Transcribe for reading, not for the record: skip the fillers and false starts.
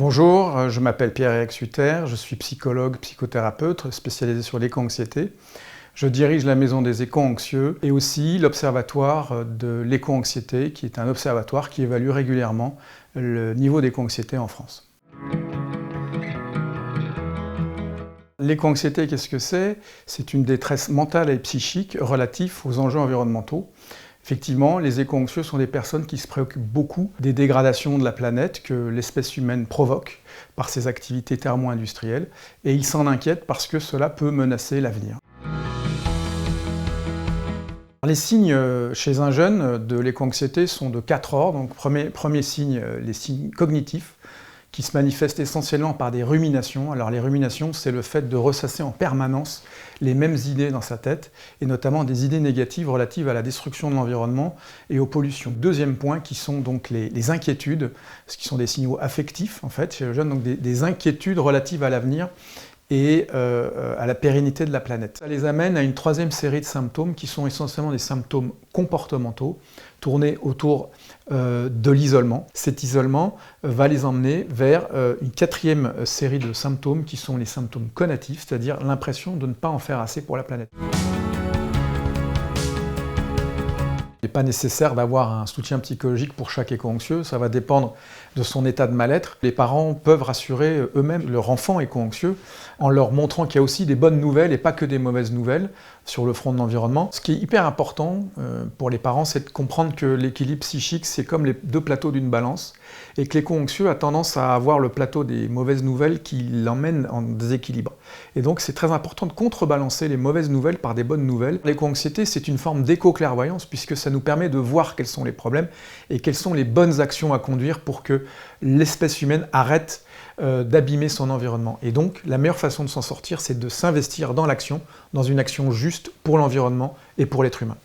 Bonjour, je m'appelle Pierre-Éric Sutter, je suis psychologue, psychothérapeute spécialisé sur l'éco-anxiété. Je dirige la Maison des éco-anxieux et aussi l'Observatoire de l'éco-anxiété, qui est un observatoire qui évalue régulièrement le niveau d'éco-anxiété en France. L'éco-anxiété, qu'est-ce que c'est? C'est une détresse mentale et psychique relative aux enjeux environnementaux. Effectivement, les éco-anxieux sont des personnes qui se préoccupent beaucoup des dégradations de la planète que l'espèce humaine provoque par ses activités thermo-industrielles, et ils s'en inquiètent parce que cela peut menacer l'avenir. Les signes chez un jeune de l'éco-anxiété sont de 4 ordres. Donc, premier signe, les signes cognitifs, qui se manifestent essentiellement par des ruminations. Alors les ruminations, c'est le fait de ressasser en permanence les mêmes idées dans sa tête, et notamment des idées négatives relatives à la destruction de l'environnement et aux pollutions. Deuxième point, qui sont donc les inquiétudes, ce qui sont des signaux affectifs en fait chez le jeune, donc des inquiétudes relatives à l'avenir et à la pérennité de la planète. Ça les amène à une troisième série de symptômes qui sont essentiellement des symptômes comportementaux, tournés autour de l'isolement. Cet isolement va les emmener vers une quatrième série de symptômes qui sont les symptômes conatifs, c'est-à-dire l'impression de ne pas en faire assez pour la planète. Il n'est pas nécessaire d'avoir un soutien psychologique pour chaque éco-anxieux, ça va dépendre de son état de mal-être. Les parents peuvent rassurer eux-mêmes leur enfant éco-anxieux en leur montrant qu'il y a aussi des bonnes nouvelles et pas que des mauvaises nouvelles sur le front de l'environnement. Ce qui est hyper important pour les parents, c'est de comprendre que l'équilibre psychique, c'est comme les deux plateaux d'une balance, et que l'éco-anxieux a tendance à avoir le plateau des mauvaises nouvelles qui l'emmène en déséquilibre. Et donc c'est très important de contrebalancer les mauvaises nouvelles par des bonnes nouvelles. L'éco-anxiété, c'est une forme d'éco-clairvoyance, puisque ça nous permet de voir quels sont les problèmes et quelles sont les bonnes actions à conduire pour que l'espèce humaine arrête d'abîmer son environnement. Et donc, la meilleure façon de s'en sortir, c'est de s'investir dans l'action, dans une action juste pour l'environnement et pour l'être humain.